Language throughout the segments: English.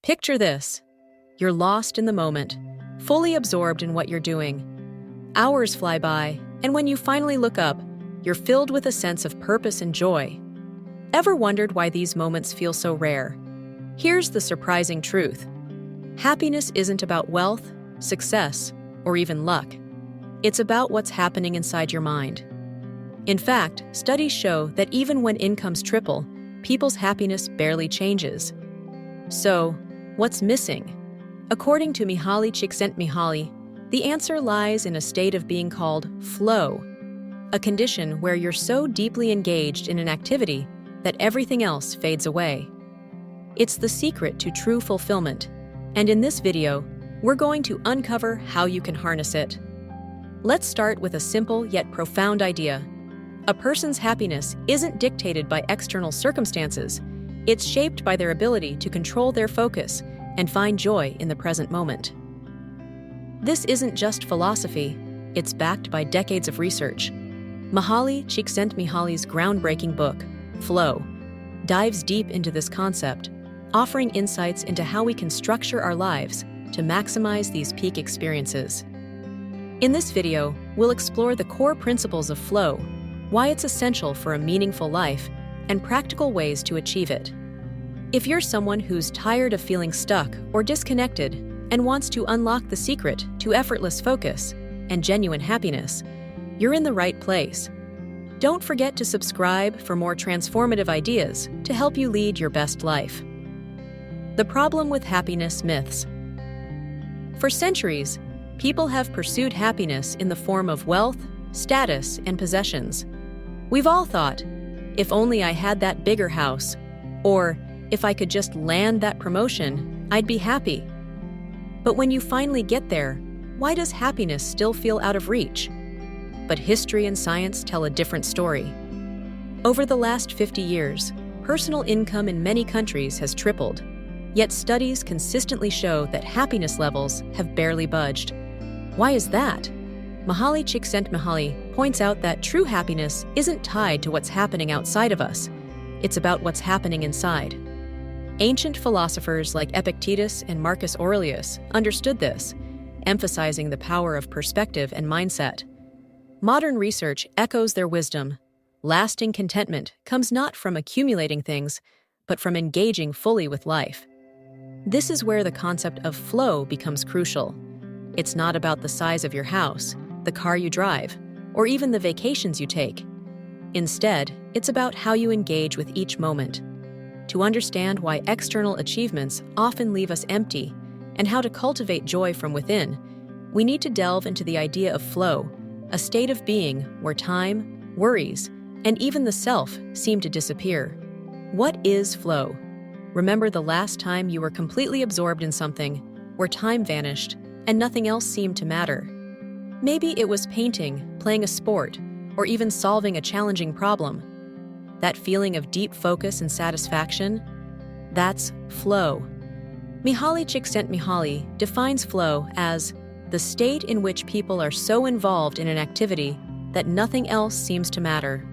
Picture this. You're lost in the moment, fully absorbed in what you're doing. Hours fly by, and when you finally look up, you're filled with a sense of purpose and joy. Ever wondered why these moments feel so rare? Here's the surprising truth. Happiness isn't about wealth, success, or even luck. It's about what's happening inside your mind. In fact, studies show that even when incomes triple, people's happiness barely changes. So, what's missing? According to Mihaly Csikszentmihalyi, the answer lies in a state of being called flow, a condition where you're so deeply engaged in an activity that everything else fades away. It's the secret to true fulfillment, and in this video, we're going to uncover how you can harness it. Let's start with a simple yet profound idea. A person's happiness isn't dictated by external circumstances. It's shaped by their ability to control their focus and find joy in the present moment. This isn't just philosophy, it's backed by decades of research. Mihaly Csikszentmihalyi's groundbreaking book, Flow, dives deep into this concept, offering insights into how we can structure our lives to maximize these peak experiences. In this video, we'll explore the core principles of flow, why it's essential for a meaningful life, and practical ways to achieve it. If you're someone who's tired of feeling stuck or disconnected and wants to unlock the secret to effortless focus and genuine happiness, you're in the right place. Don't forget to subscribe for more transformative ideas to help you lead your best life. The problem with happiness myths. For centuries, people have pursued happiness in the form of wealth, status, and possessions. We've all thought, if only I had that bigger house, or if I could just land that promotion, I'd be happy. But when you finally get there, why does happiness still feel out of reach? But history and science tell a different story. Over the last 50 years, personal income in many countries has tripled, yet studies consistently show that happiness levels have barely budged. Why is that? Mihaly Csikszentmihalyi points out that true happiness isn't tied to what's happening outside of us. It's about what's happening inside. Ancient philosophers like Epictetus and Marcus Aurelius understood this, emphasizing the power of perspective and mindset. Modern research echoes their wisdom. Lasting contentment comes not from accumulating things, but from engaging fully with life. This is where the concept of flow becomes crucial. It's not about the size of your house, the car you drive, or even the vacations you take. Instead, it's about how you engage with each moment. To understand why external achievements often leave us empty and how to cultivate joy from within, we need to delve into the idea of flow, a state of being where time, worries, and even the self seem to disappear. What is flow? Remember the last time you were completely absorbed in something, where time vanished and nothing else seemed to matter. Maybe it was painting, playing a sport, or even solving a challenging problem. That feeling of deep focus and satisfaction? That's flow. Mihaly Csikszentmihalyi defines flow as the state in which people are so involved in an activity that nothing else seems to matter.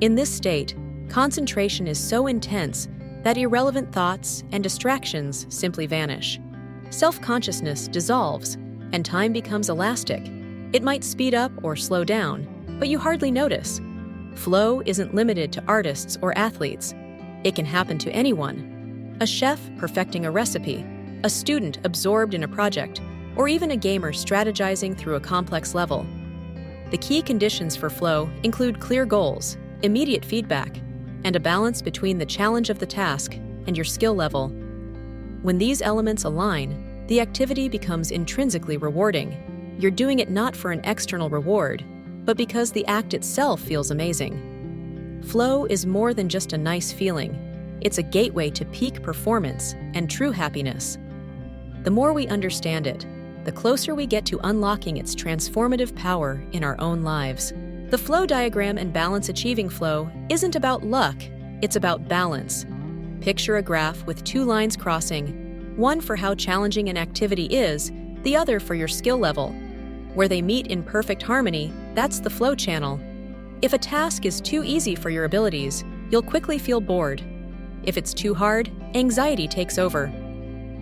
In this state, concentration is so intense that irrelevant thoughts and distractions simply vanish. Self-consciousness dissolves, and time becomes elastic. It might speed up or slow down, but you hardly notice. Flow isn't limited to artists or athletes. It can happen to anyone. A chef perfecting a recipe, a student absorbed in a project, or even a gamer strategizing through a complex level. The key conditions for flow include clear goals, immediate feedback, and a balance between the challenge of the task and your skill level. When these elements align, the activity becomes intrinsically rewarding. You're doing it not for an external reward, but because the act itself feels amazing. Flow is more than just a nice feeling. It's a gateway to peak performance and true happiness. The more we understand it, the closer we get to unlocking its transformative power in our own lives. The flow diagram and balance achieving flow isn't about luck, it's about balance. Picture a graph with two lines crossing, one for how challenging an activity is, the other for your skill level. Where they meet in perfect harmony, that's the flow channel. If a task is too easy for your abilities, you'll quickly feel bored. If it's too hard, anxiety takes over.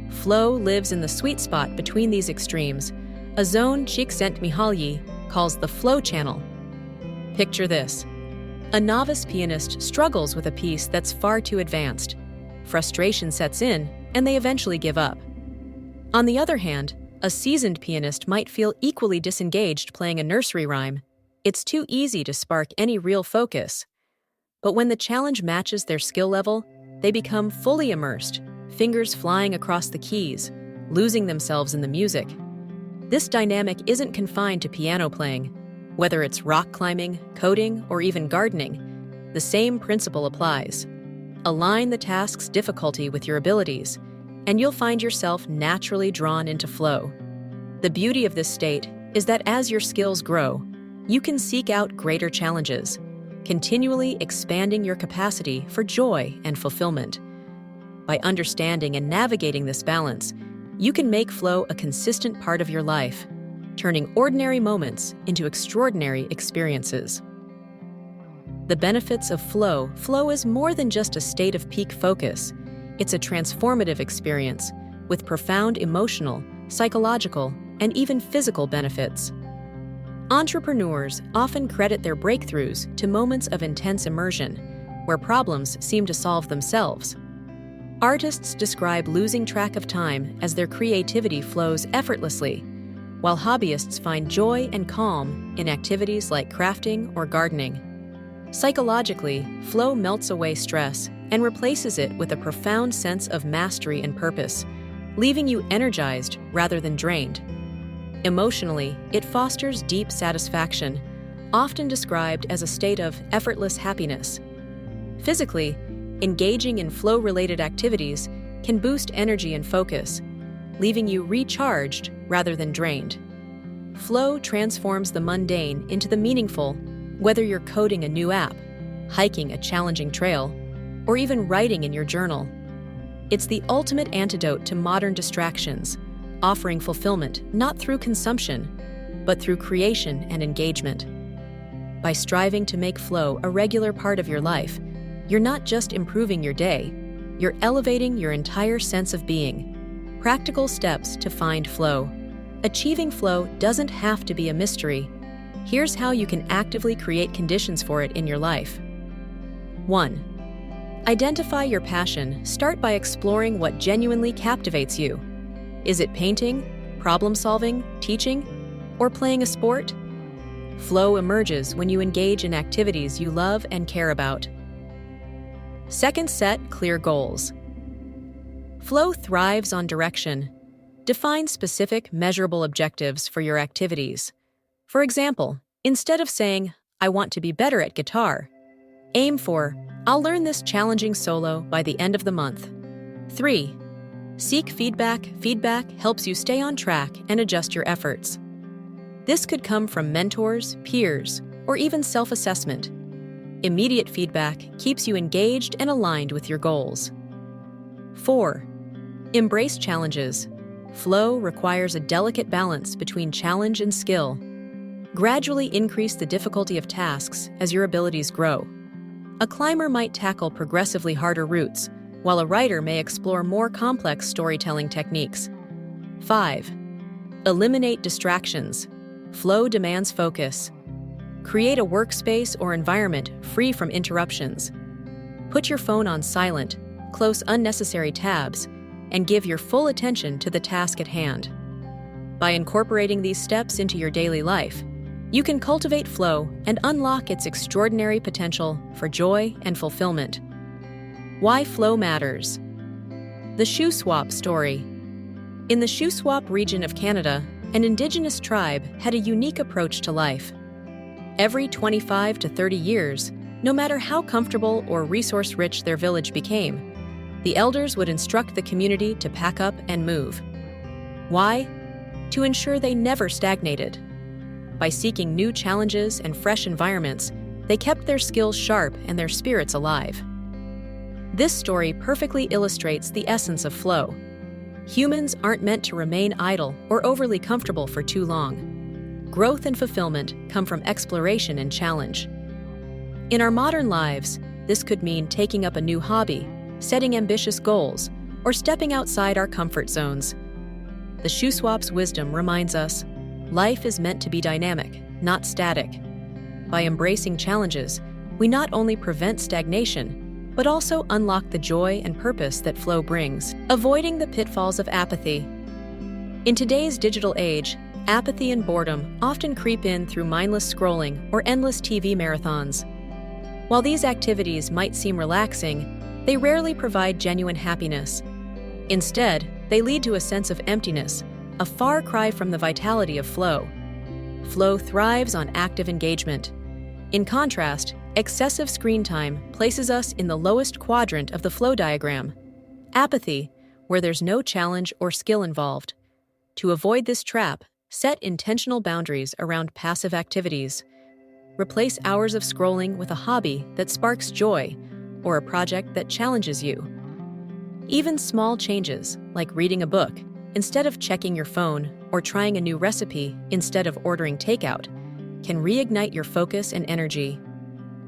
Flow lives in the sweet spot between these extremes, a zone Csikszentmihalyi calls the flow channel. Picture this. A novice pianist struggles with a piece that's far too advanced. Frustration sets in, and they eventually give up. On the other hand, a seasoned pianist might feel equally disengaged playing a nursery rhyme. It's too easy to spark any real focus. But when the challenge matches their skill level, they become fully immersed, fingers flying across the keys, losing themselves in the music. This dynamic isn't confined to piano playing. Whether it's rock climbing, coding, or even gardening, the same principle applies. Align the task's difficulty with your abilities, and you'll find yourself naturally drawn into flow. The beauty of this state is that as your skills grow, you can seek out greater challenges, continually expanding your capacity for joy and fulfillment. By understanding and navigating this balance, you can make flow a consistent part of your life, turning ordinary moments into extraordinary experiences. The benefits of flow is more than just a state of peak focus. It's a transformative experience with profound emotional, psychological, and even physical benefits. Entrepreneurs often credit their breakthroughs to moments of intense immersion, where problems seem to solve themselves. Artists describe losing track of time as their creativity flows effortlessly, while hobbyists find joy and calm in activities like crafting or gardening. Psychologically, flow melts away stress and replaces it with a profound sense of mastery and purpose, leaving you energized rather than drained. Emotionally, it fosters deep satisfaction, often described as a state of effortless happiness. Physically, engaging in flow-related activities can boost energy and focus, leaving you recharged rather than drained. Flow transforms the mundane into the meaningful, whether you're coding a new app, hiking a challenging trail, or even writing in your journal. It's the ultimate antidote to modern distractions, offering fulfillment not through consumption, but through creation and engagement. By striving to make flow a regular part of your life, you're not just improving your day, you're elevating your entire sense of being. Practical steps to find flow. Achieving flow doesn't have to be a mystery. Here's how you can actively create conditions for it in your life. 1. Identify your passion. Start by exploring what genuinely captivates you. Is it painting, problem solving, teaching, or playing a sport? Flow emerges when you engage in activities you love and care about. Second, set clear goals. Flow thrives on direction. Define specific, measurable objectives for your activities. For example, instead of saying, "I want to be better at guitar," aim for, "I'll learn this challenging solo by the end of the month." 3. Seek feedback. Feedback helps you stay on track and adjust your efforts. This could come from mentors, peers, or even self-assessment. Immediate feedback keeps you engaged and aligned with your goals. 4. Embrace challenges. Flow requires a delicate balance between challenge and skill. Gradually increase the difficulty of tasks as your abilities grow. A climber might tackle progressively harder routes, while a writer may explore more complex storytelling techniques. 5. Eliminate distractions. Flow demands focus. Create a workspace or environment free from interruptions. Put your phone on silent, close unnecessary tabs, and give your full attention to the task at hand. By incorporating these steps into your daily life, you can cultivate flow and unlock its extraordinary potential for joy and fulfillment. Why flow matters. The shoe swap story. In the Shuswap region of Canada, an indigenous tribe had a unique approach to life. Every 25 to 30 years, no matter how comfortable or resource-rich their village became, the elders would instruct the community to pack up and move. Why? To ensure they never stagnated. By seeking new challenges and fresh environments, they kept their skills sharp and their spirits alive. This story perfectly illustrates the essence of flow. Humans aren't meant to remain idle or overly comfortable for too long. Growth and fulfillment come from exploration and challenge. In our modern lives, this could mean taking up a new hobby, setting ambitious goals, or stepping outside our comfort zones. The shoe swap's wisdom reminds us, life is meant to be dynamic, not static. By embracing challenges, we not only prevent stagnation, but also unlock the joy and purpose that flow brings, avoiding the pitfalls of apathy. In today's digital age, apathy and boredom often creep in through mindless scrolling or endless TV marathons. While these activities might seem relaxing, they rarely provide genuine happiness. Instead, they lead to a sense of emptiness, a far cry from the vitality of flow. Flow thrives on active engagement. In contrast, excessive screen time places us in the lowest quadrant of the flow diagram, apathy, where there's no challenge or skill involved. To avoid this trap, set intentional boundaries around passive activities. Replace hours of scrolling with a hobby that sparks joy or a project that challenges you. Even small changes, like reading a book instead of checking your phone or trying a new recipe instead of ordering takeout, can reignite your focus and energy.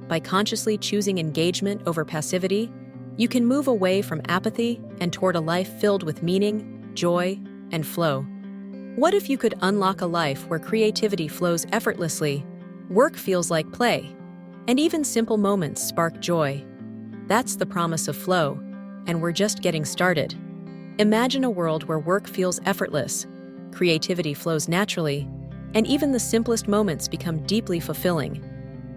By consciously choosing engagement over passivity, you can move away from apathy and toward a life filled with meaning, joy, and flow. What if you could unlock a life where creativity flows effortlessly, work feels like play, and even simple moments spark joy? That's the promise of flow, and we're just getting started. Imagine a world where work feels effortless, creativity flows naturally, and even the simplest moments become deeply fulfilling.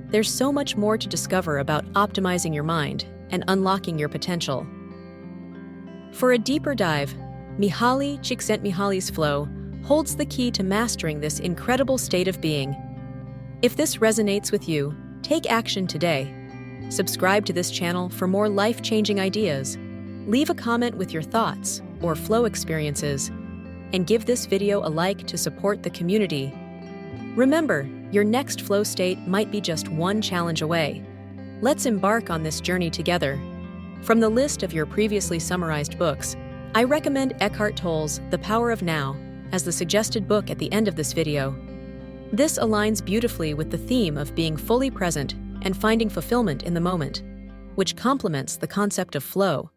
There's so much more to discover about optimizing your mind and unlocking your potential. For a deeper dive, Mihaly Csikszentmihalyi's flow holds the key to mastering this incredible state of being. If this resonates with you, take action today. Subscribe to this channel for more life-changing ideas. Leave a comment with your thoughts or flow experiences, and give this video a like to support the community. Remember, your next flow state might be just one challenge away. Let's embark on this journey together. From the list of your previously summarized books, I recommend Eckhart Tolle's The Power of Now as the suggested book at the end of this video. This aligns beautifully with the theme of being fully present and finding fulfillment in the moment, which complements the concept of flow.